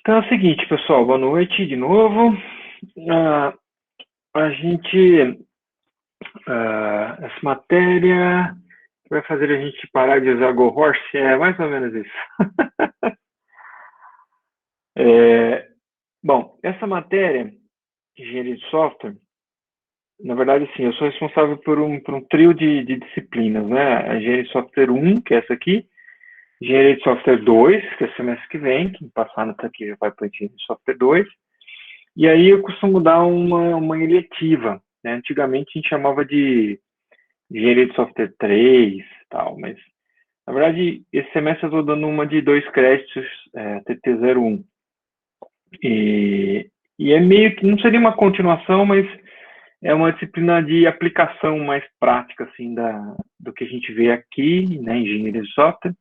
Então é o seguinte, pessoal, boa noite de novo. Ah, a gente, essa matéria vai fazer a gente parar de usar Go Horse, é mais ou menos isso. Bom, essa matéria de engenharia de software, na verdade, sim, eu sou responsável por um trio de disciplinas, né? A engenharia de software 1, que é essa aqui, engenharia de software 2, que é semestre que vem, que passar nessa aqui já vai para engenharia de software 2. E aí eu costumo dar uma eletiva, né? Antigamente a gente chamava de engenharia de software 3 e tal, mas na verdade esse semestre eu estou dando uma de 2 créditos, TT01. E, e é meio que, não seria uma continuação, mas é uma disciplina de aplicação mais prática, assim, do que a gente vê aqui, né, engenharia de software,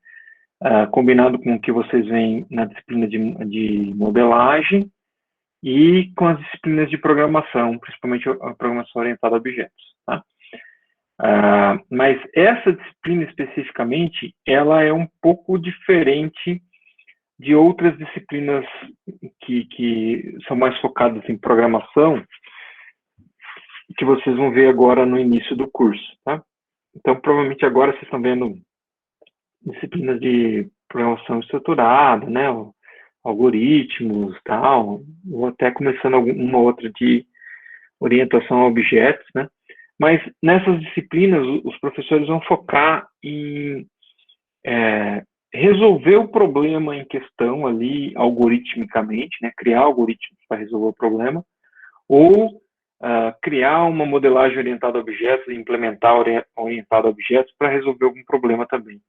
combinado com o que vocês veem na disciplina de modelagem, e com as disciplinas de programação, principalmente a programação orientada a objetos. Tá? Mas essa disciplina especificamente, ela é um pouco diferente de outras disciplinas que são mais focadas em programação, que vocês vão ver agora no início do curso. Tá? Então, provavelmente agora vocês estão vendo disciplinas de programação estruturada, né? Algoritmos, tal, ou até começando uma outra de orientação a objetos, né? Mas nessas disciplinas, os professores vão focar em resolver o problema em questão ali algoritmicamente, né? Criar algoritmos para resolver o problema, ou criar uma modelagem orientada a objetos e implementar orientada a objetos para resolver algum problema também.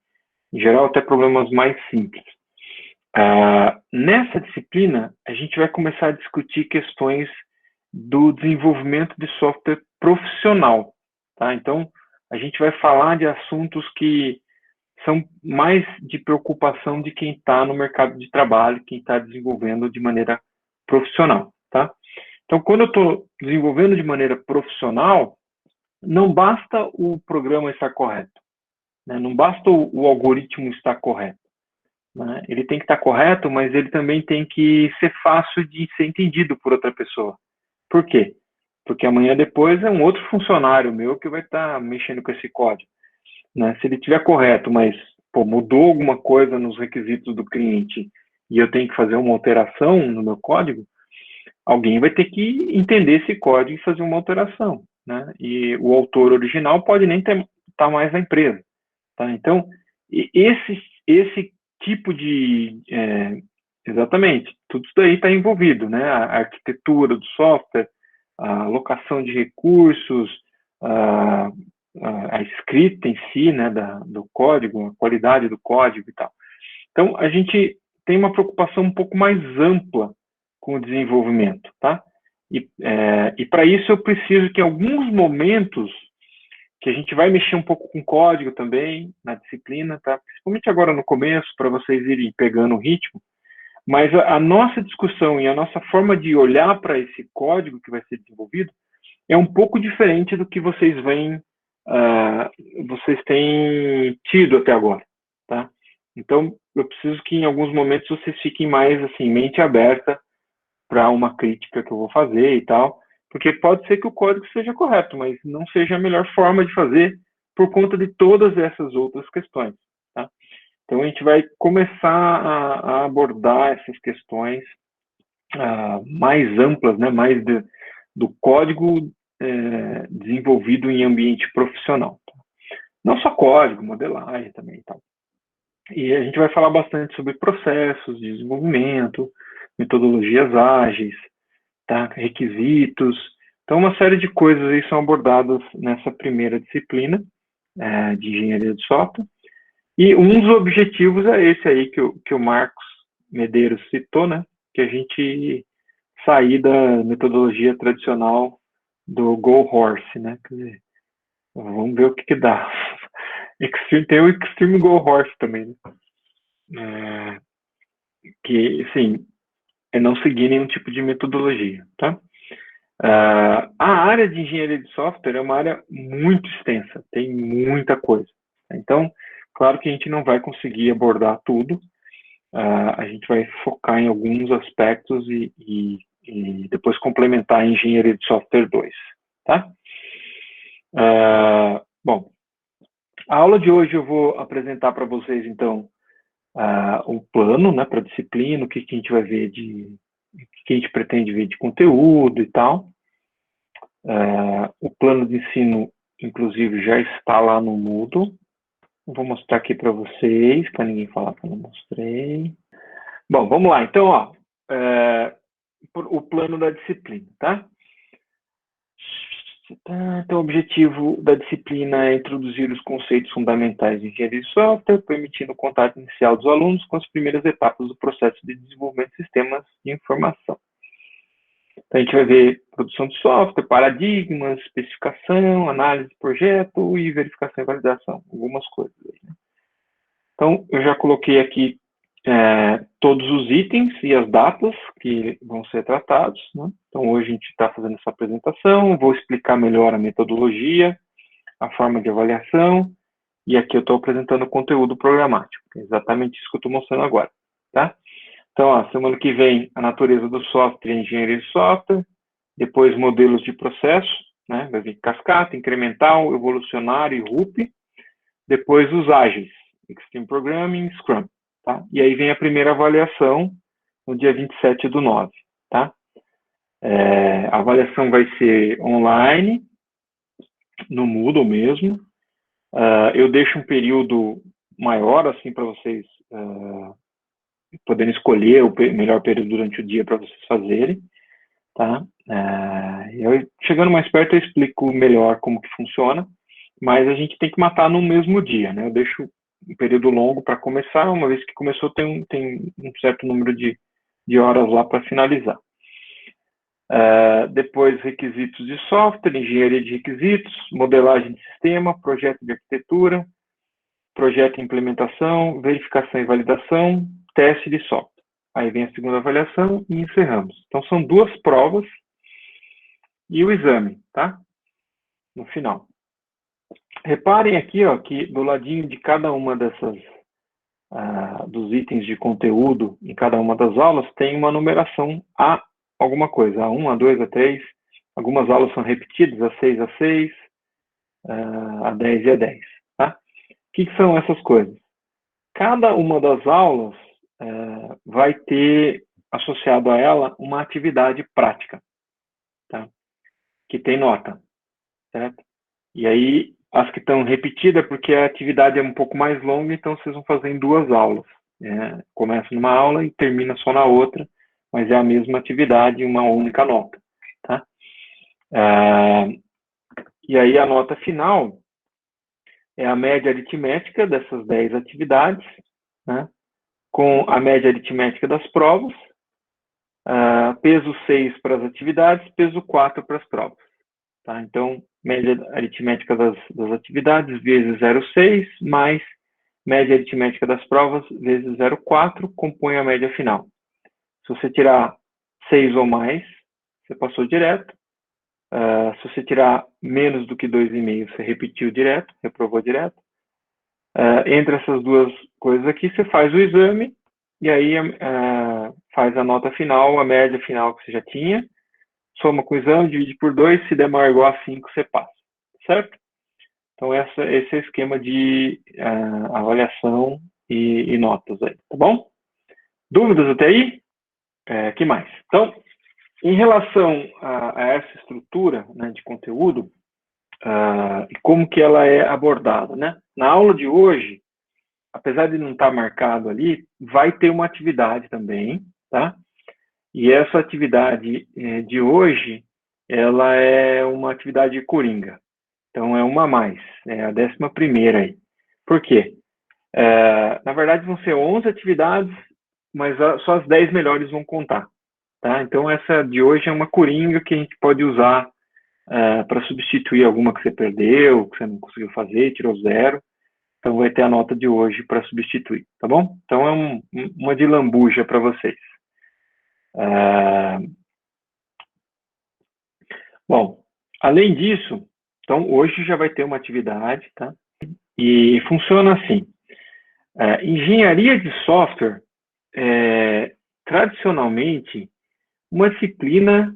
Em geral, até problemas mais simples. Nessa disciplina, a gente vai começar a discutir questões do desenvolvimento de software profissional. Tá? Então, a gente vai falar de assuntos que são mais de preocupação de quem está no mercado de trabalho, quem está desenvolvendo de maneira profissional. Tá? Então, quando eu estou desenvolvendo de maneira profissional, não basta o programa estar correto, né? Não basta o algoritmo estar correto. Né? Ele tem que estar correto, mas ele também tem que ser fácil de ser entendido por outra pessoa. Por quê? Porque amanhã depois é um outro funcionário meu que vai estar mexendo com esse código. Né? Se ele estiver correto, mas mudou alguma coisa nos requisitos do cliente e eu tenho que fazer uma alteração no meu código, alguém vai ter que entender esse código e fazer uma alteração. Né? E o autor original pode nem estar mais na empresa. Tá? Então, esse tipo de... exatamente, tudo isso daí está envolvido, né? A arquitetura do software, a alocação de recursos, a escrita em si, né, do código, a qualidade do código e tal. Então, a gente tem uma preocupação um pouco mais ampla com o desenvolvimento, tá? E para isso eu preciso que em alguns momentos que a gente vai mexer um pouco com código também na disciplina, tá? Principalmente agora no começo, para vocês irem pegando o ritmo. Mas a nossa discussão e a nossa forma de olhar para esse código que vai ser desenvolvido é um pouco diferente do que vocês têm tido até agora, tá? Então, eu preciso que em alguns momentos vocês fiquem mais assim, mente aberta para uma crítica que eu vou fazer e tal, porque pode ser que o código seja correto, mas não seja a melhor forma de fazer por conta de todas essas outras questões, tá? Então, a gente vai começar a abordar essas questões mais amplas, né, mais do código desenvolvido em ambiente profissional. Tá? Não só código, modelagem também. Tá? E a gente vai falar bastante sobre processos de desenvolvimento, metodologias ágeis, tá? Requisitos. Então, uma série de coisas aí são abordadas nessa primeira disciplina de engenharia de software. E um dos objetivos é esse aí que o Marcos Medeiros citou, né? Que a gente sair da metodologia tradicional do Go Horse, né? Quer dizer, vamos ver o que dá. Tem o Extreme Go Horse também, né? Que, assim, é não seguir nenhum tipo de metodologia, tá? A área de engenharia de software é uma área muito extensa, tem muita coisa. Então, claro que a gente não vai conseguir abordar tudo, a gente vai focar em alguns aspectos e depois complementar a engenharia de software 2, tá? Bom, a aula de hoje eu vou apresentar para vocês, então, o plano, né, para a disciplina, o que a gente vai ver o que a gente pretende ver de conteúdo e tal. O plano de ensino, inclusive, já está lá no Moodle. Vou mostrar aqui para vocês, para ninguém falar que eu não mostrei. Bom, vamos lá. Então, ó, o plano da disciplina, tá? Então, o objetivo da disciplina é introduzir os conceitos fundamentais de engenharia de software, permitindo o contato inicial dos alunos com as primeiras etapas do processo de desenvolvimento de sistemas de informação. Então, a gente vai ver produção de software, paradigmas, especificação, análise de projeto e verificação e validação, algumas coisas aí, né? Então, eu já coloquei aqui todos os itens e as datas que vão ser tratados, né? Então, hoje a gente está fazendo essa apresentação, vou explicar melhor a metodologia, a forma de avaliação, e aqui eu estou apresentando o conteúdo programático, é exatamente isso que eu estou mostrando agora, tá? Então, ó, semana que vem, a natureza do software e engenharia de software, depois modelos de processo, né? Vai vir cascata, incremental, evolucionário e RUP, depois os ágeis, Extreme Programming, Scrum, tá? E aí vem a primeira avaliação no dia 27/9, tá? A avaliação vai ser online, no Moodle mesmo. Eu deixo um período maior, assim, para vocês poderem escolher o melhor período durante o dia para vocês fazerem, tá? Chegando mais perto, eu explico melhor como que funciona, mas a gente tem que matar no mesmo dia, né? Eu deixo um período longo para começar, uma vez que começou, tem um certo número de horas lá para finalizar. Depois, requisitos de software, engenharia de requisitos, modelagem de sistema, projeto de arquitetura, projeto e implementação, verificação e validação, teste de software. Aí vem a segunda avaliação e encerramos. Então, são 2 provas e o exame, tá? No final. Reparem aqui, ó, que do ladinho de cada uma dessas, dos itens de conteúdo em cada uma das aulas, tem uma numeração a alguma coisa, A1, A2, A3. Algumas aulas são repetidas, A6, A6, A10 e A10, tá? O que são essas coisas? Cada uma das aulas vai ter associado a ela uma atividade prática, tá? Que tem nota, certo? E aí, as que estão repetidas, porque a atividade é um pouco mais longa, então vocês vão fazer em 2 aulas. Começa numa aula e termina só na outra, mas é a mesma atividade, uma única nota, tá? E aí, a nota final é a média aritmética dessas 10 atividades, né? Com a média aritmética das provas, peso 6 para as atividades, peso 4 para as provas. Tá? Então, média aritmética das atividades vezes 0,6 mais média aritmética das provas vezes 0,4 compõe a média final. Se você tirar 6 ou mais, você passou direto. Se você tirar menos do que 2,5, você repetiu direto, reprovou direto. Entre essas 2 coisas aqui, você faz o exame e aí faz a nota final, a média final que você já tinha, soma com o exame, divide por 2, se der maior ou igual a 5, você passa, certo? Então, esse é o esquema de avaliação e notas aí, tá bom? Dúvidas até aí? Que mais? Então, em relação a essa estrutura, né, de conteúdo, e como que ela é abordada, né? Na aula de hoje, apesar de não estar marcado ali, vai ter uma atividade também, tá? E essa atividade de hoje, ela é uma atividade coringa. Então, é uma a mais, é a 11ª aí. Por quê? Na verdade, vão ser 11 atividades, mas só as 10 melhores vão contar, tá? Então, essa de hoje é uma coringa que a gente pode usar para substituir alguma que você perdeu, que você não conseguiu fazer, tirou 0. Então, vai ter a nota de hoje para substituir, tá bom? Então, é uma de lambuja para vocês. Bom, além disso, então, hoje já vai ter uma atividade, tá? E funciona assim. Engenharia de software tradicionalmente, uma disciplina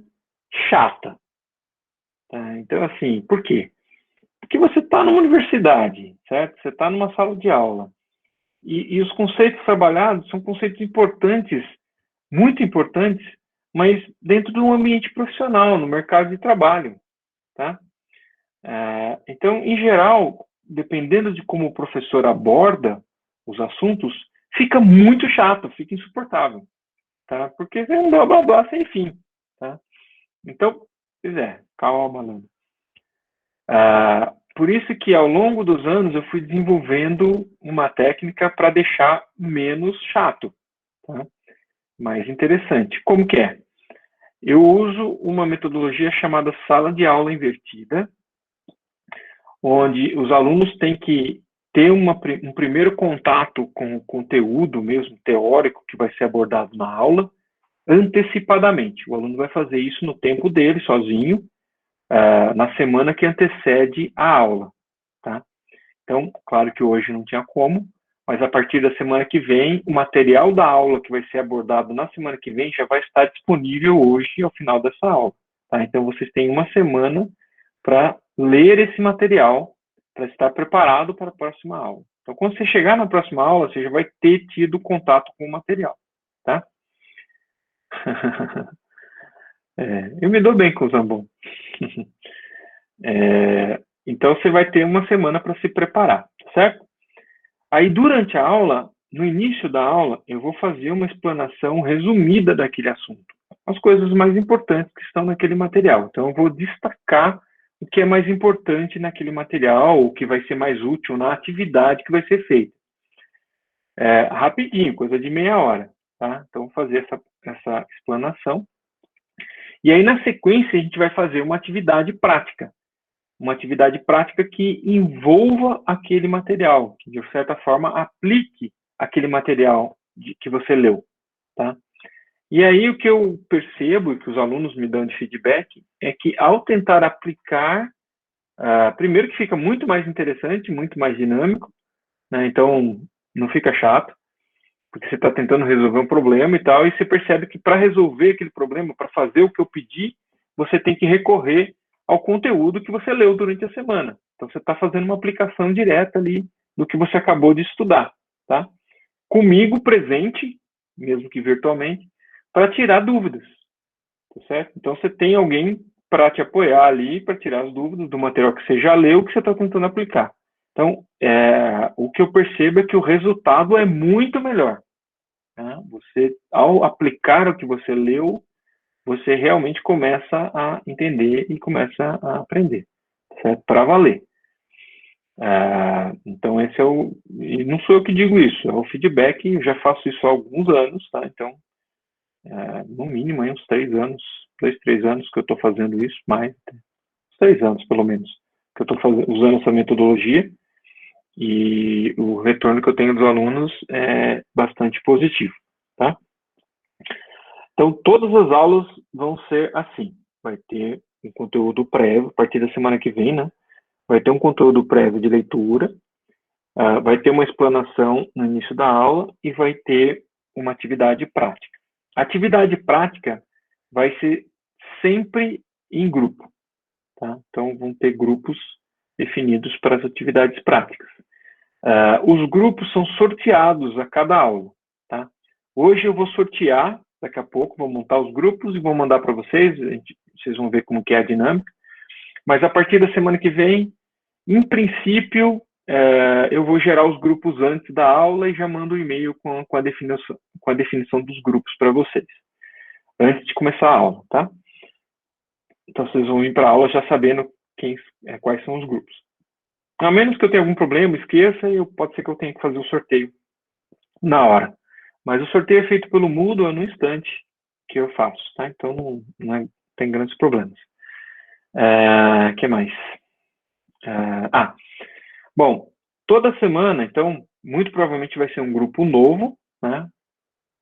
chata. Tá? Então, assim, por quê? Porque você está numa universidade, certo? Você está numa sala de aula. E os conceitos trabalhados são conceitos importantes, muito importantes, mas dentro de um ambiente profissional, no mercado de trabalho. Tá? Então, em geral, dependendo de como o professor aborda os assuntos, fica muito chato, fica insuportável. Tá? Porque é um blá blá blá sem fim. Tá? Então, pois é, calma, Lana. Por isso que ao longo dos anos eu fui desenvolvendo uma técnica para deixar menos chato, tá? Mais interessante. Como que é? Eu uso uma metodologia chamada sala de aula invertida, onde os alunos têm que ter um primeiro contato com o conteúdo mesmo teórico que vai ser abordado na aula, antecipadamente. O aluno vai fazer isso no tempo dele, sozinho, na semana que antecede a aula. Tá? Então, claro que hoje não tinha como, mas a partir da semana que vem, o material da aula que vai ser abordado na semana que vem já vai estar disponível hoje ao final dessa aula. Tá? Então, vocês têm uma semana para ler esse material, para estar preparado para a próxima aula. Então, quando você chegar na próxima aula, você já vai ter tido contato com o material. Tá? Eu me dou bem com o Zambon. Então, você vai ter uma semana para se preparar, certo? Aí, durante a aula, no início da aula, eu vou fazer uma explanação resumida daquele assunto. As coisas mais importantes que estão naquele material. Então, eu vou destacar o que é mais importante naquele material, o que vai ser mais útil na atividade que vai ser feita. Rapidinho, coisa de meia hora. Tá? Então, vou fazer essa explanação. E aí, na sequência, a gente vai fazer uma atividade prática. Uma atividade prática que envolva aquele material, que de certa forma aplique aquele material que você leu, tá? E aí o que eu percebo e que os alunos me dão de feedback é que ao tentar aplicar, primeiro que fica muito mais interessante, muito mais dinâmico, né? Então não fica chato, porque você está tentando resolver um problema e tal, e você percebe que para resolver aquele problema, para fazer o que eu pedi, você tem que recorrer ao conteúdo que você leu durante a semana. Então, você está fazendo uma aplicação direta ali do que você acabou de estudar, tá? Comigo presente, mesmo que virtualmente, para tirar dúvidas, tá certo? Então, você tem alguém para te apoiar ali, para tirar as dúvidas do material que você já leu, que você está tentando aplicar. Então, o que eu percebo é que o resultado é muito melhor. Tá? Você, ao aplicar o que você leu, você realmente começa a entender e começa a aprender, certo? Para valer. Então, esse é o... E não sou eu que digo isso, é o feedback, eu já faço isso há alguns anos, tá? Então, no mínimo, aí uns 3 anos, 3 anos que eu estou fazendo isso, mais, uns 3 anos, pelo menos, que eu estou usando essa metodologia, e o retorno que eu tenho dos alunos é bastante positivo, tá? Então, todas as aulas vão ser assim. Vai ter um conteúdo prévio, a partir da semana que vem, né? Vai ter um conteúdo prévio de leitura, vai ter uma explanação no início da aula e vai ter uma atividade prática. A atividade prática vai ser sempre em grupo, tá? Então, vão ter grupos definidos para as atividades práticas. Os grupos são sorteados a cada aula, tá? Hoje eu vou sortear, daqui a pouco, vou montar os grupos e vou mandar para vocês, vocês vão ver como que é a dinâmica. Mas a partir da semana que vem, em princípio, eu vou gerar os grupos antes da aula e já mando um e-mail com a definição dos grupos para vocês, antes de começar a aula, tá? Então, vocês vão ir para a aula já sabendo quais são os grupos. A menos que eu tenha algum problema, esqueça, e pode ser que eu tenha que fazer o sorteio na hora. Mas o sorteio é feito pelo Moodle no instante que eu faço, tá? Então não tem grandes problemas. Que mais? Bom, toda semana, então, muito provavelmente vai ser um grupo novo, né?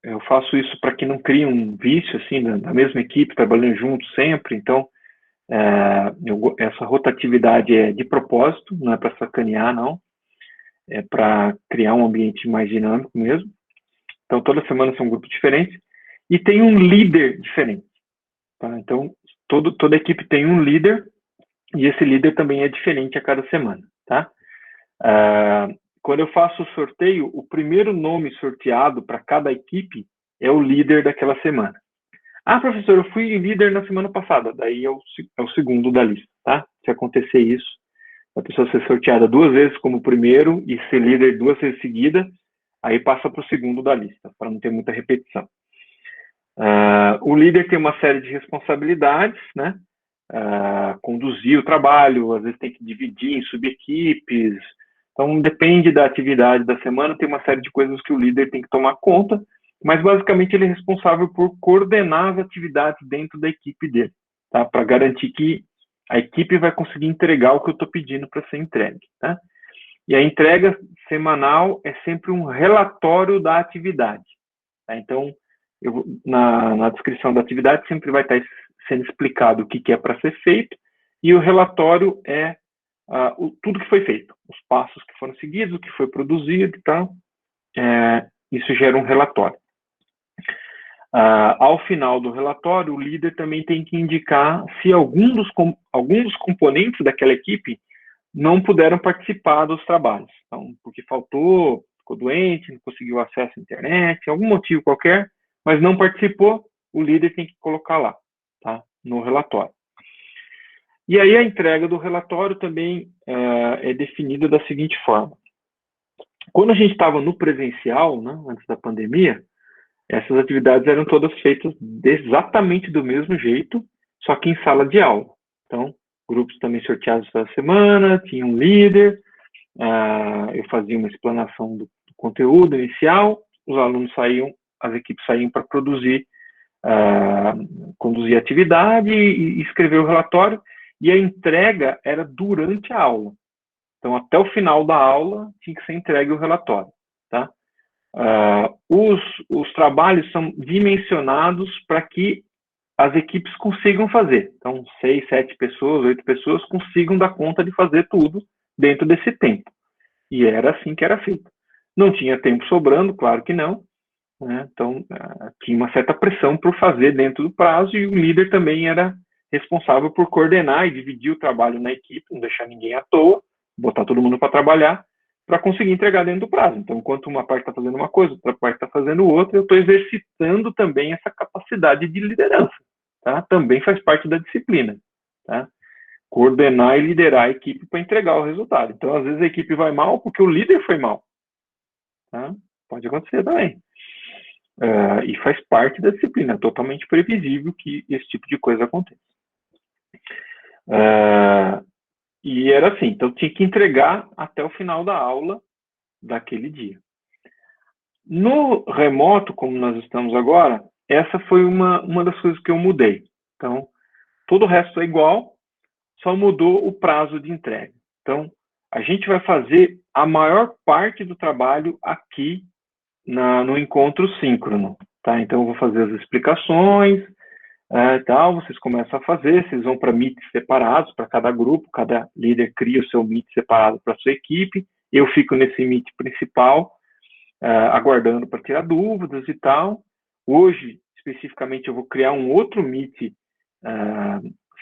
Eu faço isso para que não crie um vício, assim, da mesma equipe, trabalhando junto sempre. Então, essa rotatividade é de propósito, não é para sacanear, não. É para criar um ambiente mais dinâmico mesmo. Então, toda semana são grupos diferentes e tem um líder diferente. Tá? Então, toda equipe tem um líder e esse líder também é diferente a cada semana. Tá? Quando eu faço o sorteio, o primeiro nome sorteado para cada equipe é o líder daquela semana. Ah, professor, eu fui líder na semana passada. Daí é o segundo da lista. Tá? Se acontecer isso, a pessoa ser sorteada 2 vezes como primeiro e ser líder 2 vezes seguida, aí passa para o segundo da lista, para não ter muita repetição. O líder tem uma série de responsabilidades, né? Conduzir o trabalho, às vezes tem que dividir em subequipes. Então, depende da atividade da semana, tem uma série de coisas que o líder tem que tomar conta, mas basicamente ele é responsável por coordenar as atividades dentro da equipe dele, tá? Para garantir que a equipe vai conseguir entregar o que eu estou pedindo para ser entregue, tá? E a entrega semanal é sempre um relatório da atividade, tá? Então, na descrição da atividade sempre vai estar sendo explicado o que é para ser feito, e o relatório é tudo que foi feito, os passos que foram seguidos, o que foi produzido, tá? Isso gera um relatório. Ao final do relatório, o líder também tem que indicar se algum dos componentes daquela equipe não puderam participar dos trabalhos. Então, porque faltou, ficou doente, não conseguiu acesso à internet, algum motivo qualquer, mas não participou, o líder tem que colocar lá, tá? No relatório. E aí a entrega do relatório também é definida da seguinte forma. Quando a gente estava no presencial, né, antes da pandemia, essas atividades eram todas feitas exatamente do mesmo jeito, só que em sala de aula. Então, grupos também sorteados toda semana, tinha um líder, eu fazia uma explanação do conteúdo inicial, os alunos saíam, as equipes saíam para conduzir a atividade e escrever o relatório, e a entrega era durante a aula. Então, até o final da aula, tinha que ser entregue o relatório, tá? Os trabalhos são dimensionados para que as equipes consigam fazer. Então, 6, 7 pessoas, 8 pessoas consigam dar conta de fazer tudo dentro desse tempo. E era assim que era feito. Não tinha tempo sobrando, claro que não, né? Então, tinha uma certa pressão por fazer dentro do prazo, e o líder também era responsável por coordenar e dividir o trabalho na equipe, não deixar ninguém à toa, botar todo mundo para trabalhar, para conseguir entregar dentro do prazo. Então, enquanto uma parte está fazendo uma coisa, outra parte está fazendo outra, eu estou exercitando também essa capacidade de liderança, tá? Também faz parte da disciplina, tá? Coordenar e liderar a equipe para entregar o resultado. Então, às vezes a equipe vai mal porque o líder foi mal, tá? Pode acontecer também. E faz parte da disciplina, é totalmente previsível que esse tipo de coisa aconteça. E era assim, então tinha que entregar até o final da aula daquele dia. No remoto, como nós estamos agora, essa foi uma das coisas que eu mudei. Então, todo o resto é igual, só mudou o prazo de entrega. Então, a gente vai fazer a maior parte do trabalho aqui no encontro síncrono, tá? Então, eu vou fazer as explicações, tal, vocês começam a fazer, vocês vão para meets separados para cada grupo, cada líder cria o seu meet separado para a sua equipe, eu fico nesse meet principal, aguardando para tirar dúvidas e tal. Hoje, especificamente, eu vou criar um outro meet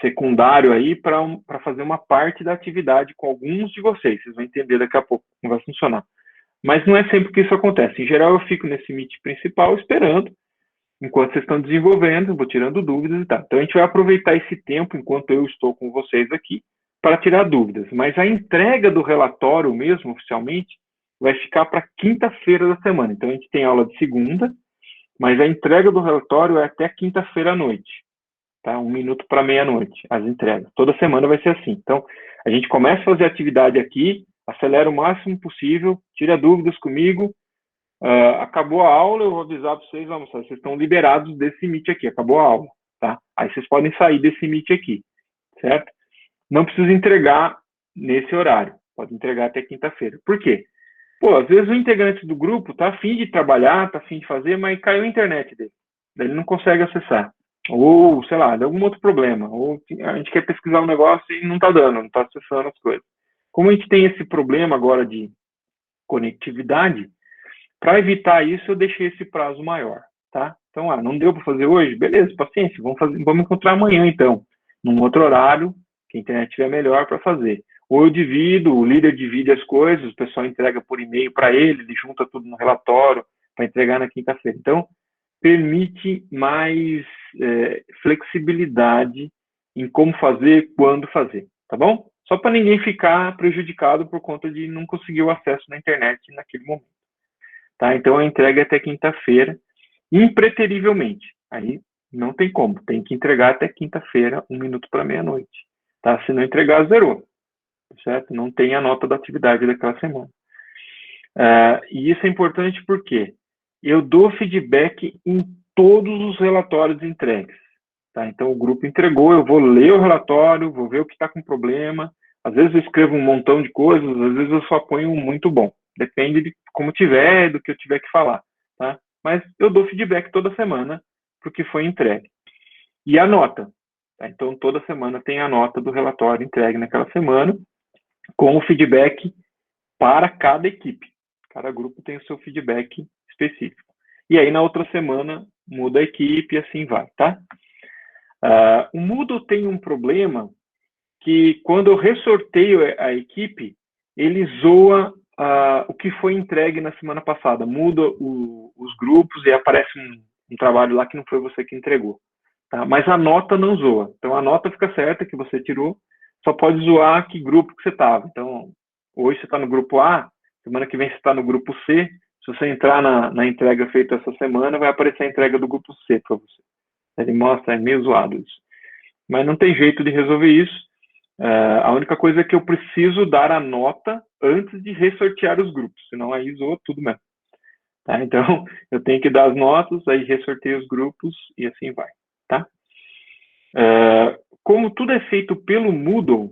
secundário aí para fazer uma parte da atividade com alguns de vocês. Vocês vão entender daqui a pouco como vai funcionar. Mas não é sempre que isso acontece. Em geral, eu fico nesse meet principal esperando, enquanto vocês estão desenvolvendo, eu vou tirando dúvidas e tal. Então, a gente vai aproveitar esse tempo, enquanto eu estou com vocês aqui, para tirar dúvidas. Mas a entrega do relatório mesmo, oficialmente, vai ficar para quinta-feira da semana. Então, a gente tem aula de segunda, mas a entrega do relatório é até quinta-feira à noite. Tá? 1 minuto para meia-noite, as entregas. Toda semana vai ser assim. Então, a gente começa a fazer atividade aqui, acelera o máximo possível, tira dúvidas comigo. Acabou a aula, eu vou avisar para vocês, vamos, vocês estão liberados desse meet aqui, acabou a aula, tá? Aí vocês podem sair desse meet aqui, certo? Não precisa entregar nesse horário, pode entregar até quinta-feira. Por quê? Pô, às vezes o integrante do grupo tá afim de trabalhar, tá afim de fazer, mas caiu a internet dele, daí ele não consegue acessar. Ou, sei lá, deu algum outro problema, ou a gente quer pesquisar um negócio e não tá dando, não tá acessando as coisas. Como a gente tem esse problema agora de conectividade, Para evitar isso, eu deixei esse prazo maior, tá? Então, não deu para fazer hoje? Beleza, paciência, vamos encontrar amanhã, então, num outro horário, que a internet estiver melhor para fazer. Ou eu divido, o líder divide as coisas, o pessoal entrega por e-mail para ele junta tudo no relatório para entregar na quinta-feira. Então, permite mais flexibilidade em como fazer, quando fazer, tá bom? Só para ninguém ficar prejudicado por conta de não conseguir o acesso na internet naquele momento. Tá? Então, a entrega é até quinta-feira, impreterivelmente. Aí não tem como, tem que entregar até quinta-feira, 1 minuto para meia-noite. Tá? Se não entregar, zerou. Certo? Não tem a nota da atividade daquela semana. E isso é importante porque eu dou feedback em todos os relatórios entregues. Tá? Então, o grupo entregou, eu vou ler o relatório, vou ver o que está com problema. Às vezes eu escrevo um montão de coisas, às vezes eu só ponho um muito bom. Depende de como tiver, do que eu tiver que falar. Tá? Mas eu dou feedback toda semana para o que foi entregue. E a nota. Tá? Então, toda semana tem a nota do relatório entregue naquela semana, com o feedback para cada equipe. Cada grupo tem o seu feedback específico. E aí, na outra semana, muda a equipe e assim vai, tá? O Moodle tem um problema que, quando eu ressorteio a equipe, ele zoa o que foi entregue na semana passada. Muda os grupos e aparece um trabalho lá que não foi você que entregou. Tá? Mas a nota não zoa. Então, a nota fica certa que você tirou, só pode zoar que grupo que você estava. Então, hoje você está no grupo A, semana que vem você está no grupo C. Se você entrar na entrega feita essa semana, vai aparecer a entrega do grupo C para você. Ele mostra, é meio zoado isso. Mas não tem jeito de resolver isso. A única coisa é que eu preciso dar a nota antes de ressortear os grupos, senão aí zoa tudo mesmo. Tá? Então, eu tenho que dar as notas, aí ressorteio os grupos e assim vai. Tá? Como tudo é feito pelo Moodle,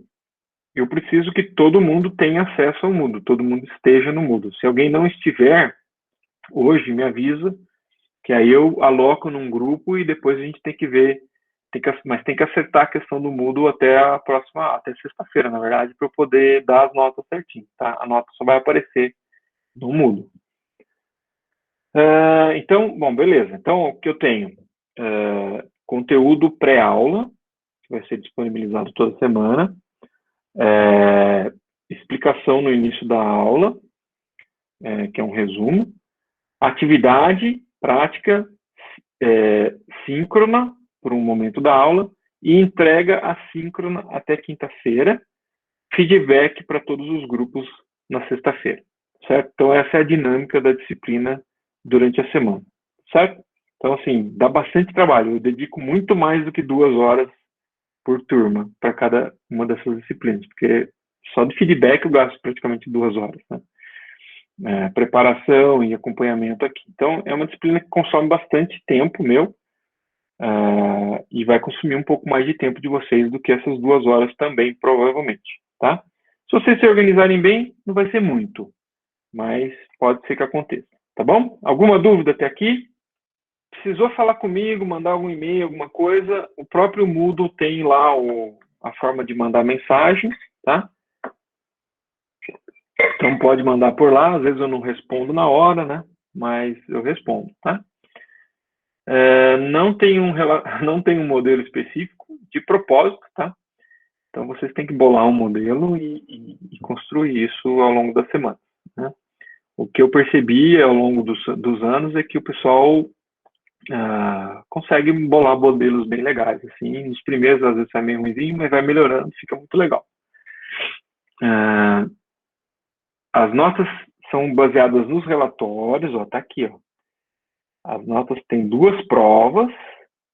eu preciso que todo mundo tenha acesso ao Moodle, todo mundo esteja no Moodle. Se alguém não estiver, hoje me avisa, que aí eu aloco num grupo e depois a gente tem que ver, mas tem que acertar a questão do Moodle até sexta-feira, na verdade, para eu poder dar as notas certinho, tá? A nota só vai aparecer no Moodle. Então, bom, beleza. Então, o que eu tenho? Conteúdo pré-aula, que vai ser disponibilizado toda semana. Explicação no início da aula, que é um resumo. Atividade prática síncrona, por um momento da aula, e entrega assíncrona até quinta-feira. Feedback para todos os grupos na sexta-feira, certo? Então, essa é a dinâmica da disciplina durante a semana, certo? Então, assim, dá bastante trabalho. Eu dedico muito mais do que 2 horas por turma para cada uma dessas disciplinas, porque só de feedback eu gasto praticamente 2 horas, né? Preparação e acompanhamento aqui. Então, é uma disciplina que consome bastante tempo meu e vai consumir um pouco mais de tempo de vocês do que essas 2 horas também, provavelmente, tá? Se vocês se organizarem bem, não vai ser muito, mas pode ser que aconteça, tá bom? Alguma dúvida até aqui? Precisou falar comigo, mandar algum e-mail, alguma coisa, o próprio Moodle tem lá a forma de mandar mensagem, tá? Então pode mandar por lá, às vezes eu não respondo na hora, né? Mas eu respondo, tá? Não tem um modelo específico de propósito, tá? Então vocês têm que bolar um modelo e construir isso ao longo da semana, né? O que eu percebi ao longo dos anos é que o pessoal consegue bolar modelos bem legais, assim, nos primeiros às vezes é meio ruimzinho, mas vai melhorando, fica muito legal. As notas são baseadas nos relatórios, ó, tá aqui, ó. As notas têm 2 provas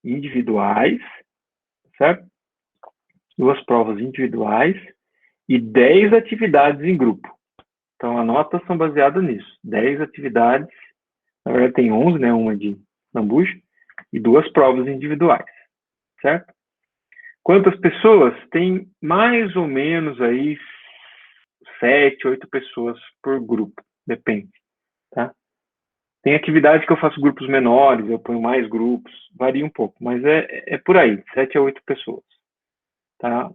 individuais, certo? 2 provas individuais e 10 atividades em grupo. Então, as notas são baseadas nisso. 10 atividades, na verdade tem 11, né? Uma de lambuja, e 2 provas individuais, certo? Quantas pessoas? Tem mais ou menos aí 7, 8 pessoas por grupo, depende, tá? Tem atividade que eu faço grupos menores, eu ponho mais grupos, varia um pouco, mas é por aí, 7 a 8 pessoas. Tá?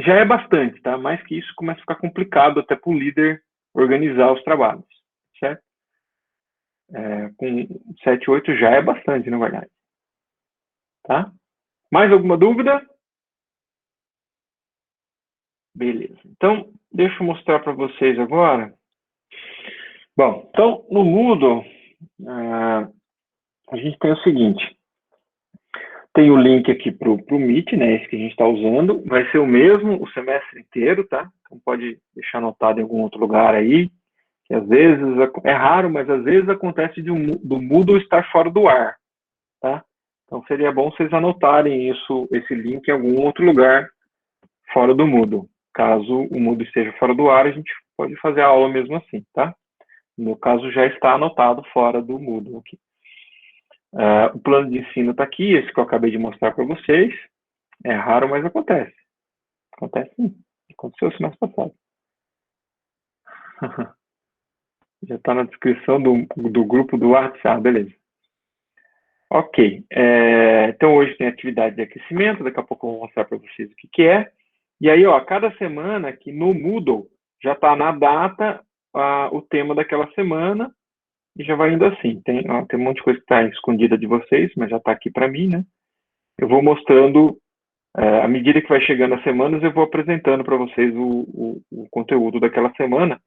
Já é bastante, tá? Mais que isso começa a ficar complicado até para o líder organizar os trabalhos, certo? com 7, 8 já é bastante, na verdade. Tá? Mais alguma dúvida? Beleza. Então, deixa eu mostrar para vocês agora. Bom, então, no Moodle, a gente tem o seguinte. Tem o link aqui para o Meet, né? Esse que a gente está usando. Vai ser o mesmo o semestre inteiro, tá? Então, pode deixar anotado em algum outro lugar aí. Que às vezes, é raro, mas às vezes acontece do Moodle estar fora do ar, tá? Então, seria bom vocês anotarem esse link em algum outro lugar fora do Moodle. Caso o Moodle esteja fora do ar, a gente pode fazer a aula mesmo assim, tá? No meu caso, já está anotado fora do Moodle aqui. O plano de ensino está aqui, esse que eu acabei de mostrar para vocês. É raro, mas acontece. Acontece sim. Aconteceu semana passada. Já está na descrição do grupo do WhatsApp, beleza. Ok. Então, hoje tem atividade de aquecimento, daqui a pouco eu vou mostrar para vocês o que é. E aí, ó, cada semana aqui no Moodle já está na data o tema daquela semana e já vai indo assim. Tem um monte de coisa que está escondida de vocês, mas já está aqui para mim, né? Eu vou mostrando, à medida que vai chegando as semanas, eu vou apresentando para vocês o conteúdo daquela semana,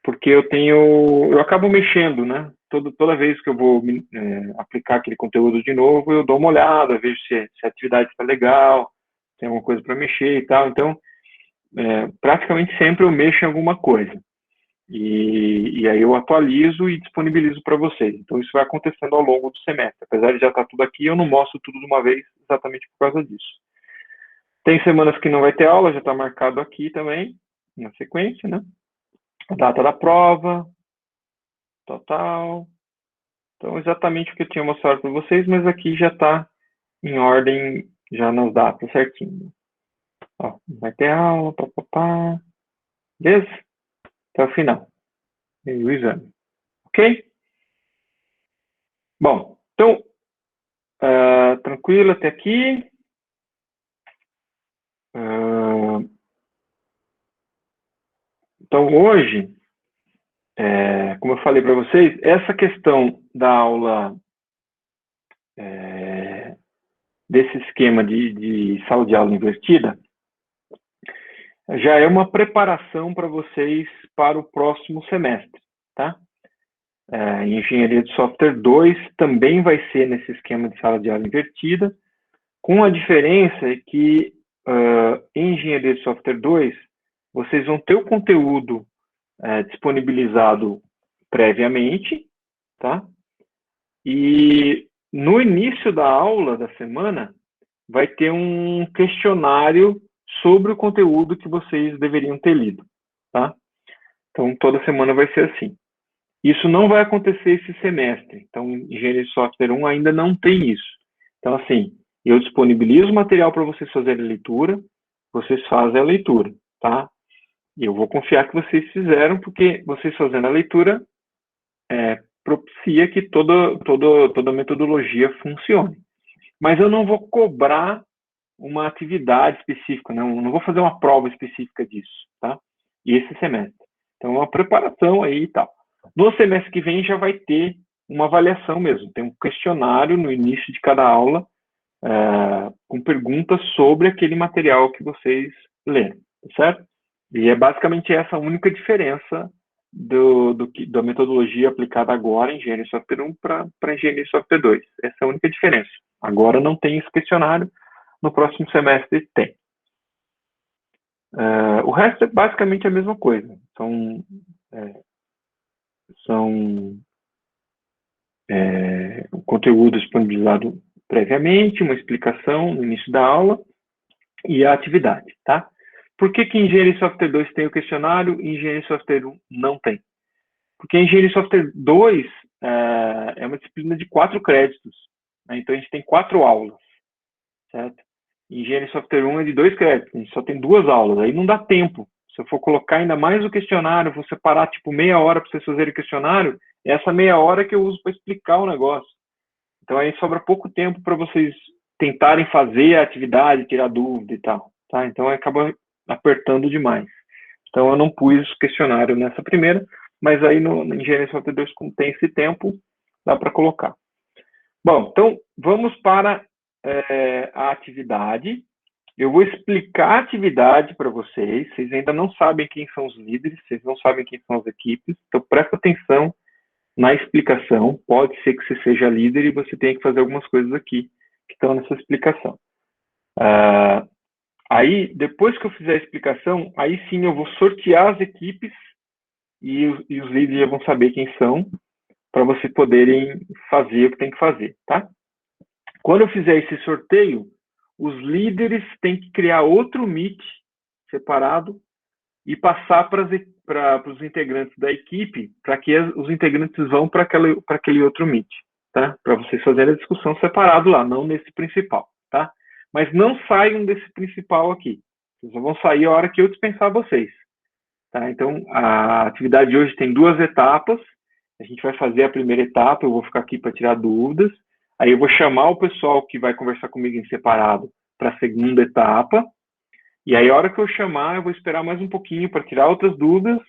porque eu acabo mexendo, né? Toda vez que eu vou aplicar aquele conteúdo de novo, eu dou uma olhada, vejo se a atividade está legal, tem alguma coisa para mexer e tal. Então, praticamente sempre eu mexo em alguma coisa. E aí eu atualizo e disponibilizo para vocês. Então, isso vai acontecendo ao longo do semestre. Apesar de já estar tudo aqui, eu não mostro tudo de uma vez exatamente por causa disso. Tem semanas que não vai ter aula, já está marcado aqui também, na sequência, né? A data da prova, total. Então, exatamente o que eu tinha mostrado para vocês, mas aqui já está em ordem, já nas datas certinho. Ó, vai ter aula, papapá. Beleza? Até o final. E o exame. Ok? Bom, então, tranquilo até aqui. Então, hoje, como eu falei para vocês, essa questão da aula, desse esquema de sala de aula invertida, já é uma preparação para vocês para o próximo semestre, tá? Engenharia de Software 2 também vai ser nesse esquema de sala de aula invertida, com a diferença que em Engenharia de Software 2, vocês vão ter o conteúdo disponibilizado previamente, tá? E no início da aula da semana, vai ter um questionário sobre o conteúdo que vocês deveriam ter lido, tá? Então, toda semana vai ser assim. Isso não vai acontecer esse semestre. Então, Engenharia de Software 1 ainda não tem isso. Então, assim, eu disponibilizo o material para vocês fazerem a leitura, vocês fazem a leitura, tá? E eu vou confiar que vocês fizeram, porque vocês fazendo a leitura propicia que toda a metodologia funcione. Mas eu não vou cobrar uma atividade específica, não vou fazer uma prova específica disso, tá? E esse semestre. Então, é uma preparação aí e tal. No semestre que vem já vai ter uma avaliação mesmo. Tem um questionário no início de cada aula com perguntas sobre aquele material que vocês leram, tá certo? E é basicamente essa a única diferença da metodologia aplicada agora em Engenharia de Software 1 para Engenharia de Software 2. Essa é a única diferença. Agora não tem esse questionário, no próximo semestre tem. O resto é basicamente a mesma coisa. São o conteúdo disponibilizado previamente, uma explicação no início da aula e a atividade, tá? Por que Engenharia de Software 2 tem o questionário e Engenharia de Software 1 não tem? Porque Engenharia de Software 2 é uma disciplina de 4 créditos, né? Então a gente tem 4 aulas, certo? Engenharia de Software 1 é de 2 créditos, a gente só tem 2 aulas, aí não dá tempo. Se eu for colocar ainda mais o questionário, vou separar tipo meia hora para vocês fazerem o questionário, é essa meia hora que eu uso para explicar o negócio. Então aí sobra pouco tempo para vocês tentarem fazer a atividade, tirar dúvida e tal, tá? Então acaba apertando demais. Então eu não pus questionário nessa primeira, mas aí no Engenharia de Software 2, como tem esse tempo, dá para colocar. Bom, então vamos para a atividade. Eu vou explicar a atividade para vocês. Vocês ainda não sabem quem são os líderes, vocês não sabem quem são as equipes. Então presta atenção na explicação. Pode ser que você seja líder e você tenha que fazer algumas coisas aqui que estão nessa explicação. Aí, depois que eu fizer a explicação, aí sim eu vou sortear as equipes e os líderes já vão saber quem são, para vocês poderem fazer o que tem que fazer, tá? Quando eu fizer esse sorteio, os líderes têm que criar outro Meet separado e passar para os integrantes da equipe, para que os integrantes vão para aquele outro Meet, tá? Para vocês fazerem a discussão separado lá, não nesse principal, tá? Mas não saiam desse principal aqui. Vocês vão sair a hora que eu dispensar vocês, tá? Então, a atividade de hoje tem 2 etapas. A gente vai fazer a primeira etapa, eu vou ficar aqui para tirar dúvidas. Aí eu vou chamar o pessoal que vai conversar comigo em separado para a segunda etapa. E aí, a hora que eu chamar, eu vou esperar mais um pouquinho para tirar outras dúvidas.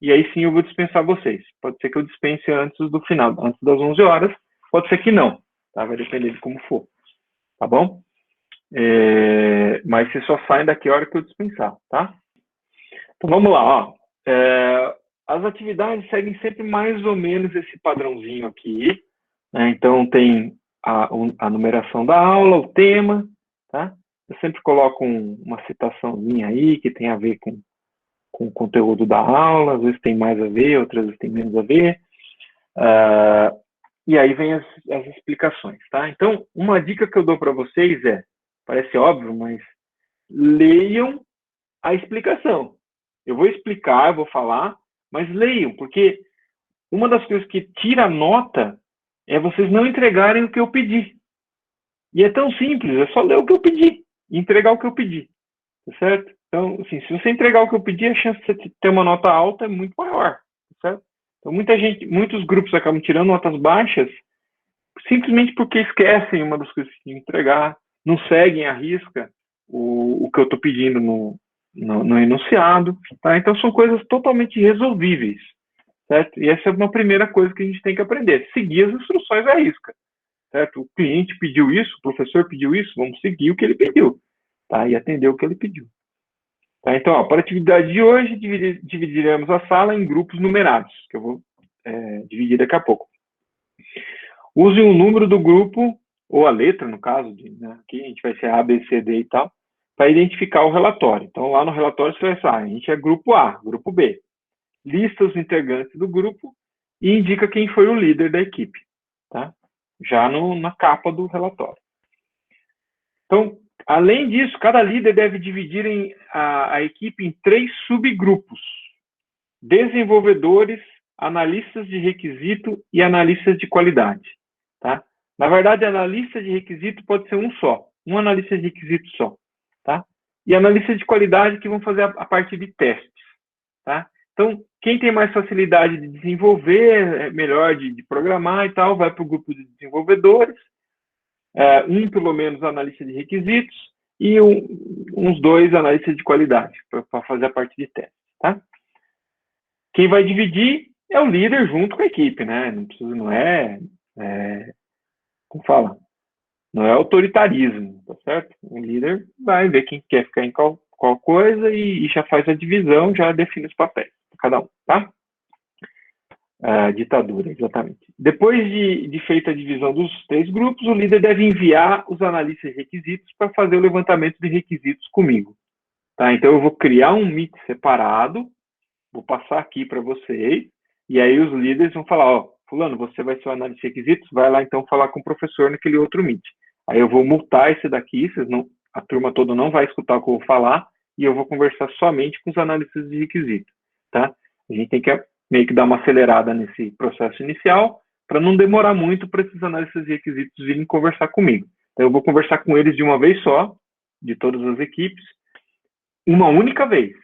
E aí sim eu vou dispensar vocês. Pode ser que eu dispense antes do final, antes das 11 horas. Pode ser que não, tá? Vai depender de como for, tá bom? Mas vocês só saem daqui a hora que eu dispensar, tá? Então vamos lá, ó. As atividades seguem sempre mais ou menos esse padrãozinho aqui, né? Então tem a numeração da aula, o tema, tá? Eu sempre coloco uma citaçãozinha aí que tem a ver com o conteúdo da aula, às vezes tem mais a ver, outras vezes tem menos a ver. E aí vem as explicações, tá? Então, uma dica que eu dou para vocês parece óbvio, mas leiam a explicação. Eu vou explicar, eu vou falar, mas leiam, porque uma das coisas que tira nota é vocês não entregarem o que eu pedi. E é tão simples, é só ler o que eu pedi e entregar o que eu pedi, tá certo? Então, assim, se você entregar o que eu pedi, a chance de você ter uma nota alta é muito maior, tá certo? Então, muitos grupos acabam tirando notas baixas simplesmente porque esquecem uma das coisas que tem que entregar, não seguem à risca o que eu estou pedindo no enunciado, tá? Então, são coisas totalmente resolvíveis, certo? E essa é uma primeira coisa que a gente tem que aprender, seguir as instruções à risca, certo? O cliente pediu isso, o professor pediu isso, vamos seguir o que ele pediu, tá? E atender o que ele pediu. Tá? Então, ó, para a atividade de hoje, dividiremos a sala em grupos numerados, que eu vou dividir daqui a pouco. Use um número do grupo, ou a letra, no caso, aqui a gente vai ser A, B, C, D e tal, para identificar o relatório. Então, lá no relatório você vai falar, a gente é grupo A, grupo B. Lista os integrantes do grupo e indica quem foi o líder da equipe, tá? Já na capa do relatório. Então, além disso, cada líder deve dividir a equipe em 3 subgrupos: desenvolvedores, analistas de requisito e analistas de qualidade, tá? Na verdade, analista de requisito pode ser um analista de requisito só, tá? E analistas de qualidade que vão fazer a parte de testes, tá? Então, quem tem mais facilidade de desenvolver, melhor de programar e tal, vai para o grupo de desenvolvedores, pelo menos analista de requisitos e uns 2 analistas de qualidade para fazer a parte de teste, tá? Quem vai dividir é o líder junto com a equipe, né? Como fala? Não é autoritarismo, tá certo? O líder vai ver quem quer ficar em qual coisa e já faz a divisão, já define os papéis para cada um, tá? Ditadura, exatamente. Depois de feita a divisão dos 3 grupos, o líder deve enviar os analistas de requisitos para fazer o levantamento de requisitos comigo, tá? Então, eu vou criar um Meet separado, vou passar aqui para vocês, e aí os líderes vão falar, ó, fulano, você vai ser o analista de requisitos, vai lá então falar com o professor naquele outro Meet. Aí eu vou multar esse daqui, a turma toda não vai escutar o que eu vou falar, e eu vou conversar somente com os analistas de requisitos, tá? A gente tem que meio que dar uma acelerada nesse processo inicial, para não demorar muito para esses analistas de requisitos virem conversar comigo. Então eu vou conversar com eles de uma vez só, de todas as equipes, uma única vez.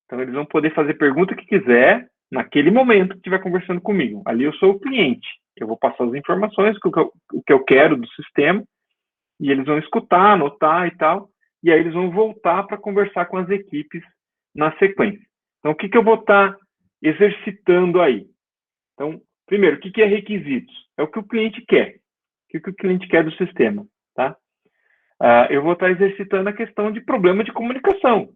Então, eles vão poder fazer pergunta que quiser naquele momento que estiver conversando comigo. Ali eu sou o cliente. Eu vou passar as informações, o que eu quero do sistema, e eles vão escutar, anotar e tal, e aí eles vão voltar para conversar com as equipes na sequência. Então, o que eu vou estar exercitando aí? Então, Primeiro, o que é requisitos? É o que o cliente quer. O que o cliente quer do sistema, tá? Eu vou estar exercitando a questão de problema de comunicação,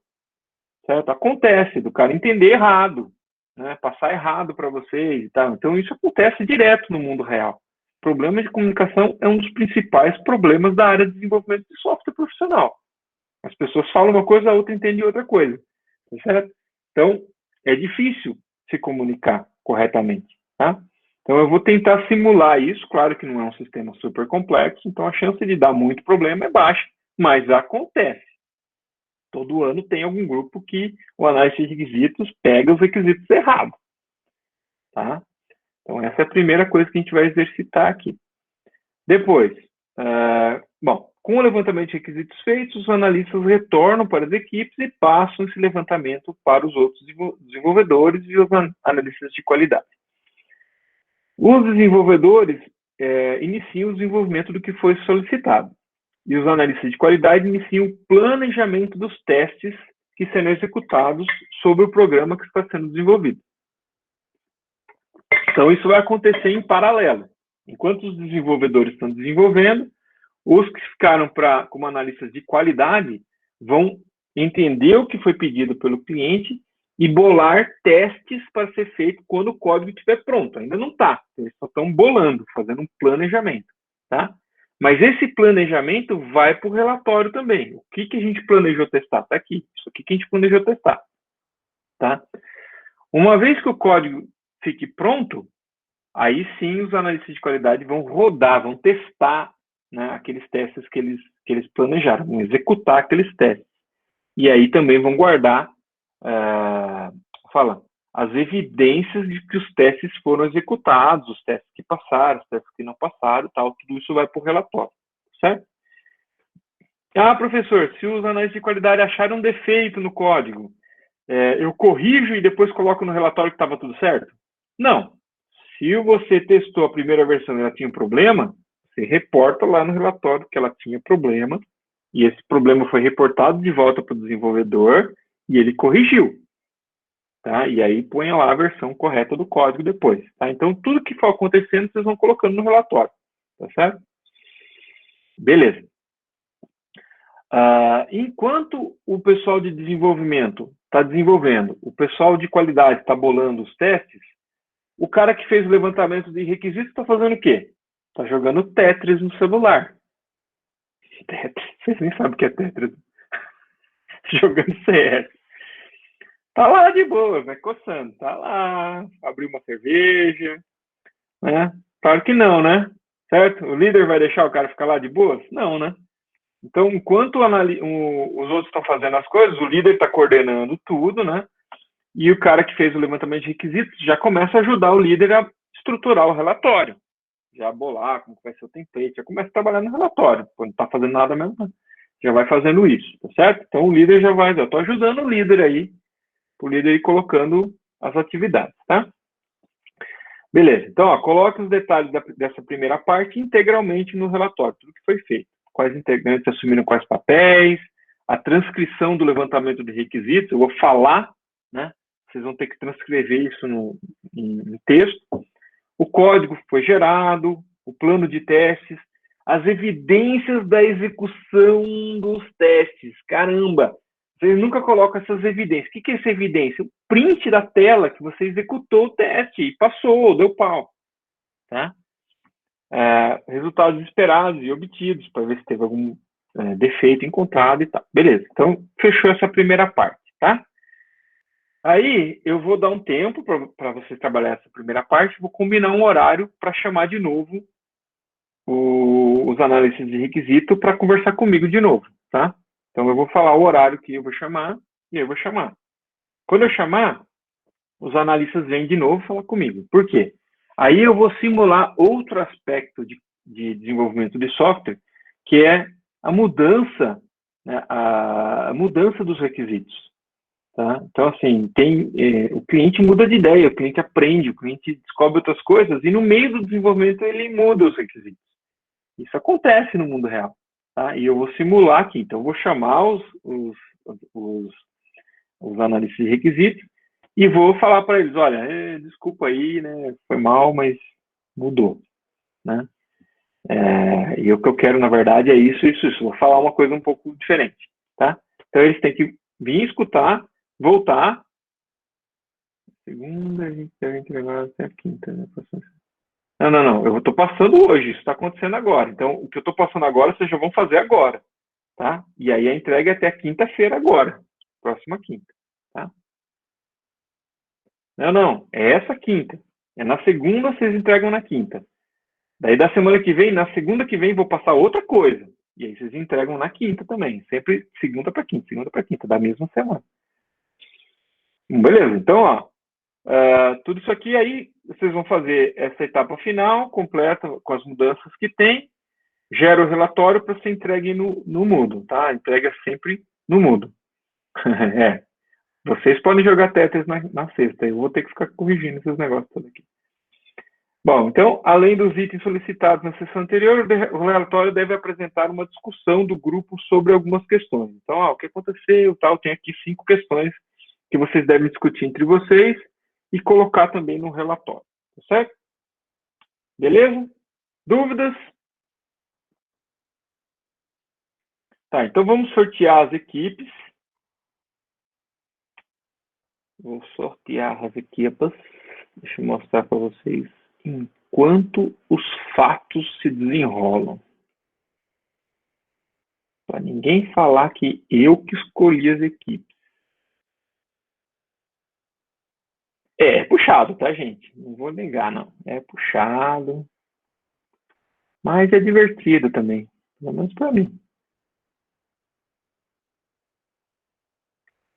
certo? Acontece do cara entender errado, né? Passar errado para vocês e tal. Então, isso acontece direto no mundo real. Problema de comunicação é um dos principais problemas da área de desenvolvimento de software profissional. As pessoas falam uma coisa, a outra entende outra coisa, certo? Então, é difícil se comunicar corretamente, tá? Então, eu vou tentar simular isso. Claro que não é um sistema super complexo, então a chance de dar muito problema é baixa, mas acontece. Todo ano tem algum grupo que o análise de requisitos pega os requisitos errados, tá? Então, essa é a primeira coisa que a gente vai exercitar aqui. Depois, bom, com o levantamento de requisitos feitos, os analistas retornam para as equipes e passam esse levantamento para os outros desenvolvedores e os analistas de qualidade. Os desenvolvedores iniciam o desenvolvimento do que foi solicitado. E os analistas de qualidade iniciam o planejamento dos testes que serão executados sobre o programa que está sendo desenvolvido. Então, isso vai acontecer em paralelo. Enquanto os desenvolvedores estão desenvolvendo, os que ficaram como analistas de qualidade vão entender o que foi pedido pelo cliente e bolar testes para ser feito quando o código estiver pronto. Ainda não está, eles só estão bolando, fazendo um planejamento, tá? Mas esse planejamento vai para o relatório também. O que a gente planejou testar? Está aqui. Isso aqui que a gente planejou testar, tá? Uma vez que o código fique pronto, aí sim os analistas de qualidade vão rodar, vão testar, né, aqueles testes que eles planejaram, vão executar aqueles testes. E aí também vão guardar as evidências de que os testes foram executados, os testes que passaram, os testes que não passaram, tal, tudo isso vai para o relatório, certo? Professor, se os analistas de qualidade acharam um defeito no código, eu corrijo e depois coloco no relatório que estava tudo certo? Não. Se você testou a primeira versão e ela tinha um problema, você reporta lá no relatório que ela tinha problema, e esse problema foi reportado de volta para o desenvolvedor e ele corrigiu. Tá? E aí põe lá a versão correta do código depois. Tá? Então, tudo que for acontecendo, vocês vão colocando no relatório. Tá certo? Beleza. Enquanto o pessoal de desenvolvimento está desenvolvendo, o pessoal de qualidade está bolando os testes, o cara que fez o levantamento de requisitos está fazendo o quê? Está jogando Tetris no celular. Tetris, vocês nem sabem o que é Tetris. Jogando CS. Tá lá de boa, vai coçando. Tá lá, abriu uma cerveja, né? Claro que não, né? Certo? O líder vai deixar o cara ficar lá de boas? Não, né? Então, enquanto os outros estão fazendo as coisas, o líder está coordenando tudo, né? E o cara que fez o levantamento de requisitos já começa a ajudar o líder a estruturar o relatório. Já bolar como vai ser o template, já começa a trabalhar no relatório. Quando não está fazendo nada mesmo, já vai fazendo isso, tá certo? Então, o líder já vai, eu estou ajudando o líder aí, o líder ir colocando as atividades, tá? Beleza, então, coloque os detalhes dessa primeira parte integralmente no relatório, tudo que foi feito. Quais integrantes assumiram quais papéis, a transcrição do levantamento de requisitos, eu vou falar, né? Vocês vão ter que transcrever isso em texto. O código foi gerado, o plano de testes, as evidências da execução dos testes. Caramba, vocês nunca colocam essas evidências. O que é essa evidência? O print da tela que você executou o teste e passou, deu pau. Tá? Resultados esperados e obtidos, para ver se teve algum defeito encontrado e tal. Beleza, então fechou essa primeira parte, tá? Aí eu vou dar um tempo para vocês trabalhar essa primeira parte, vou combinar um horário para chamar de novo os analistas de requisito para conversar comigo de novo, tá? Então eu vou falar o horário que eu vou chamar e eu vou chamar. Quando eu chamar, os analistas vêm de novo falar comigo. Por quê? Aí eu vou simular outro aspecto de desenvolvimento de software, que é a mudança, né, a mudança dos requisitos. Tá? Então, assim, o cliente muda de ideia, o cliente aprende, o cliente descobre outras coisas, e no meio do desenvolvimento ele muda os requisitos. Isso acontece no mundo real. Tá? E eu vou simular aqui. Então, eu vou chamar os analistas de requisitos E vou falar para eles, olha, desculpa aí, né? Foi mal, mas mudou, né? E o que eu quero, na verdade, é isso, isso, isso. Vou falar uma coisa um pouco diferente, tá? Então, eles têm que vir escutar, voltar. Segunda, a gente deve entregar até a quinta, né? Não, não, não. Eu estou passando hoje, isso está acontecendo agora. Então, o que eu estou passando agora, vocês já vão fazer agora, tá? E aí a entrega é até quinta-feira agora, próxima quinta, tá? Não, não. É essa quinta. É na segunda, vocês entregam na quinta. Daí da semana que vem, na segunda que vem, vou passar outra coisa. E aí vocês entregam na quinta também. Sempre segunda para quinta, da mesma semana. Beleza, então, ó, tudo isso aqui aí, vocês vão fazer essa etapa final, completa com as mudanças que tem, gera o relatório para ser entregue no Moodle, tá? Entrega sempre no Moodle. É, vocês podem jogar Tetris na sexta, eu vou ter que ficar corrigindo esses negócios todos aqui. Bom, então, além dos itens solicitados na sessão anterior, o relatório deve apresentar uma discussão do grupo sobre algumas questões. Então, o que aconteceu, tal, tem aqui 5 questões que vocês devem discutir entre vocês e colocar também no relatório, tá certo? Beleza? Dúvidas? Tá, então vamos sortear as equipes. Vou sortear as equipas. Deixa eu mostrar para vocês enquanto os fatos se desenrolam. Para ninguém falar que eu que escolhi as equipes. É puxado, tá, gente? Não vou negar, não. É puxado. Mas é divertido também. Pelo menos para mim.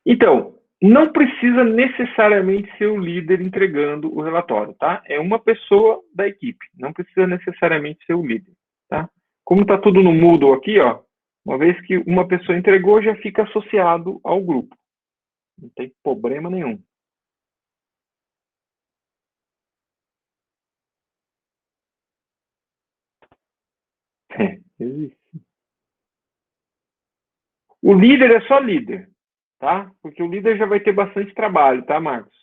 Então, não precisa necessariamente ser o líder entregando o relatório, tá? É uma pessoa da equipe. Não precisa necessariamente ser o líder, tá? Como está tudo no Moodle aqui, ó, uma vez que uma pessoa entregou, já fica associado ao grupo. Não tem problema nenhum. É, existe. O líder é só líder, tá? Porque o líder já vai ter bastante trabalho, tá, Marcos?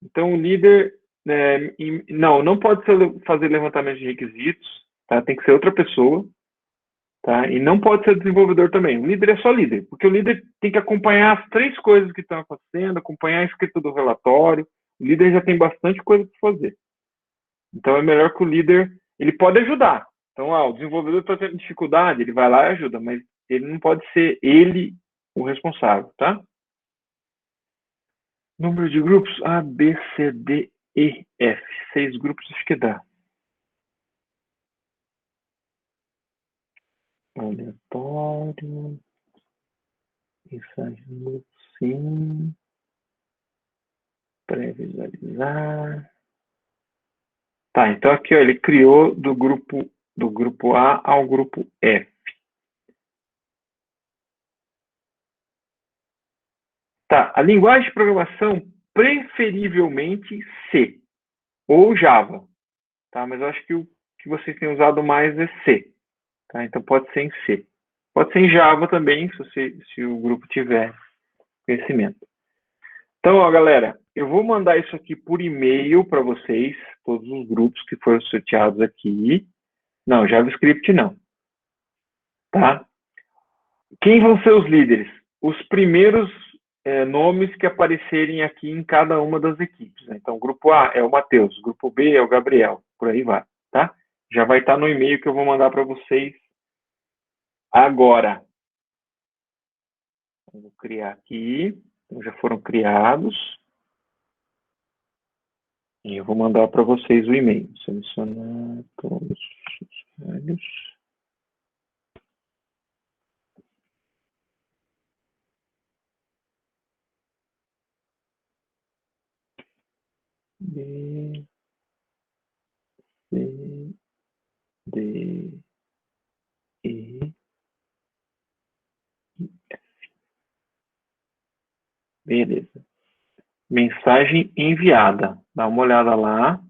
Então, o líder, não pode fazer levantamento de requisitos, tá? Tem que ser outra pessoa, tá? E não pode ser desenvolvedor também. O líder é só líder, porque o líder tem que acompanhar as 3 coisas que estão acontecendo, acompanhar a escrita do relatório. O líder já tem bastante coisa para fazer. Então, é melhor que o líder, ele pode ajudar. Então, o desenvolvedor está tendo dificuldade, ele vai lá e ajuda, mas ele não pode ser ele o responsável, tá? Número de grupos A, B, C, D, E, F. 6 grupos acho que dá. Aleatório. Mensagem no grupo, sim. Pré-visualizar. Tá, então aqui ó, ele criou do grupo A ao grupo F. Tá, a linguagem de programação preferivelmente C ou Java, tá? Mas eu acho que o que vocês têm usado mais é C, tá? Então pode ser em C. Pode ser em Java também, se o grupo tiver conhecimento. Então, ó, galera, eu vou mandar isso aqui por e-mail para vocês, todos os grupos que foram sorteados aqui. Não, JavaScript não, tá? Quem vão ser os líderes? Os primeiros nomes que aparecerem aqui em cada uma das equipes, né? Então, grupo A é o Matheus, grupo B é o Gabriel, por aí vai, tá? Já vai estar no e-mail que eu vou mandar para vocês agora. Vou criar aqui, então já foram criados. E eu vou mandar para vocês o e-mail. Selecionar todos os velhos. B, C, D, E. Beleza. Mensagem enviada. Dá uma olhada lá.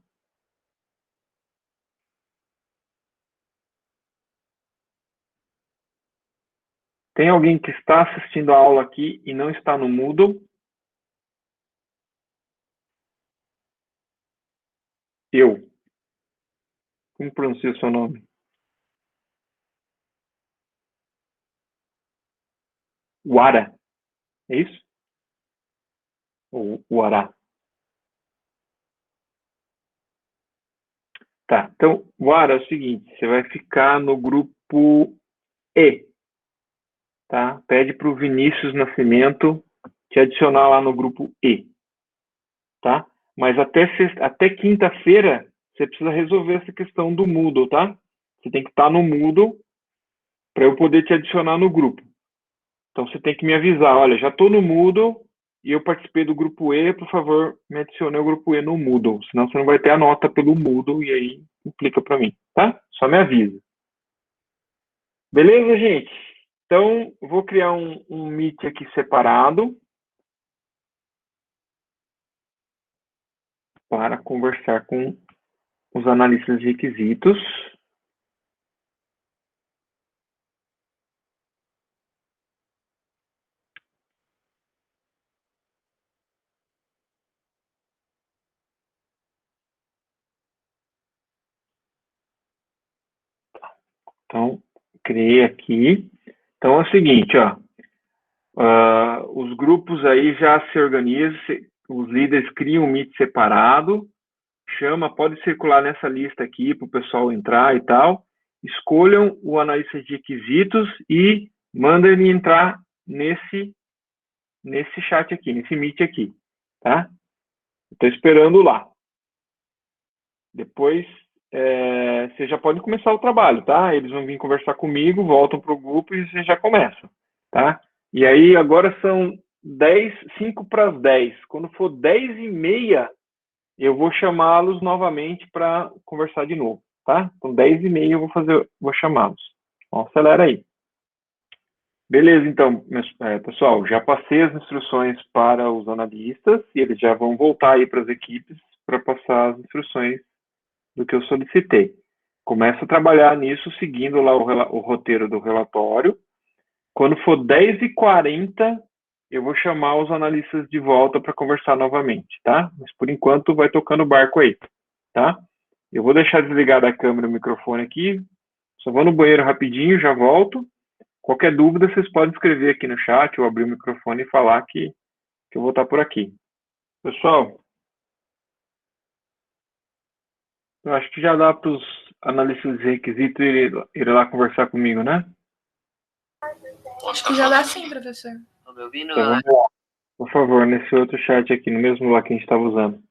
Tem alguém que está assistindo a aula aqui e não está no Moodle? Eu. Como pronuncia o seu nome? Wara. É isso? Ou Uará? Tá. Então, Wara é o seguinte: você vai ficar no grupo E. Tá? Pede para o Vinícius Nascimento te adicionar lá no grupo E. Tá? Mas até quinta-feira, você precisa resolver essa questão do Moodle, tá? Você tem que estar no Moodle para eu poder te adicionar no grupo. Então você tem que me avisar, olha, já estou no Moodle e eu participei do grupo E, por favor, me adicione ao grupo E no Moodle, senão você não vai ter a nota pelo Moodle e aí implica para mim, tá? Só me avisa. Beleza, gente? Então, vou criar um Meet aqui separado para conversar com os analistas de requisitos. Então, criei aqui. Então é o seguinte, ó. Os grupos aí já se organizam, os líderes criam um Meet separado, chama, pode circular nessa lista aqui para o pessoal entrar e tal. Escolham o analista de requisitos e mandem ele entrar nesse chat aqui, nesse Meet aqui, tá? Estou esperando lá. Depois, você já pode começar o trabalho, tá? Eles vão vir conversar comigo, voltam para o grupo e você já começa, tá? E aí, agora são 5 para as 10. Quando for 10h30, eu vou chamá-los novamente para conversar de novo, tá? Então, 10h30 eu vou chamá-los. Então, acelera aí. Beleza, então, pessoal, já passei as instruções para os analistas e eles já vão voltar aí para as equipes para passar as instruções do que eu solicitei. Começa a trabalhar nisso, seguindo lá o roteiro do relatório. Quando for 10h40, eu vou chamar os analistas de volta para conversar novamente, tá? Mas por enquanto vai tocando o barco aí, tá? Eu vou deixar desligada a câmera e o microfone aqui. Só vou no banheiro rapidinho, já volto. Qualquer dúvida, vocês podem escrever aqui no chat ou abrir o microfone e falar que eu vou estar por aqui. Pessoal, eu acho que já dá para os analistas de requisito ir lá conversar comigo, né? Acho que já dá sim, professor. Então, vamos lá. Por favor, nesse outro chat aqui, no mesmo lá que a gente estava usando.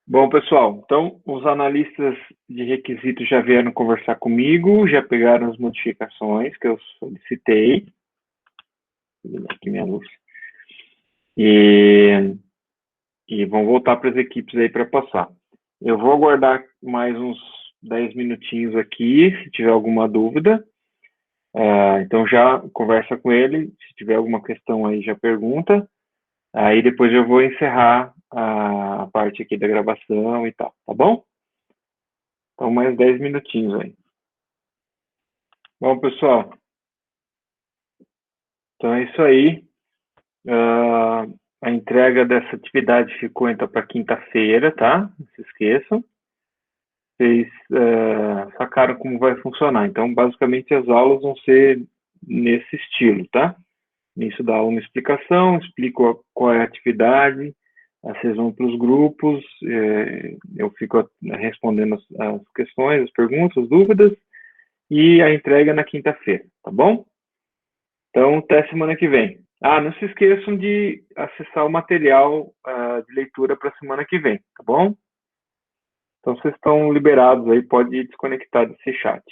Bom, pessoal, então os analistas de requisitos já vieram conversar comigo, já pegaram as modificações que eu solicitei. Aqui minha luz. E vão voltar para as equipes aí para passar. Eu vou aguardar mais uns 10 minutinhos aqui, se tiver alguma dúvida. Então já conversa com ele, se tiver alguma questão aí já pergunta. Aí depois eu vou encerrar a parte aqui da gravação e tal, tá bom? Então mais 10 minutinhos aí. Bom, pessoal, então é isso aí. A entrega dessa atividade ficou então para quinta-feira, tá? Não se esqueçam. Vocês sacaram como vai funcionar. Então, basicamente, as aulas vão ser nesse estilo, tá? Nisso dá uma explicação, explico qual é a atividade, vocês vão para os grupos, eu fico respondendo as questões, as perguntas, as dúvidas, e a entrega na quinta-feira, tá bom? Então, até semana que vem. Não se esqueçam de acessar o material de leitura para a semana que vem, tá bom? Então, vocês estão liberados aí, pode desconectar desse chat.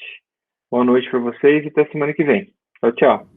Boa noite para vocês e até semana que vem. Tchau, tchau.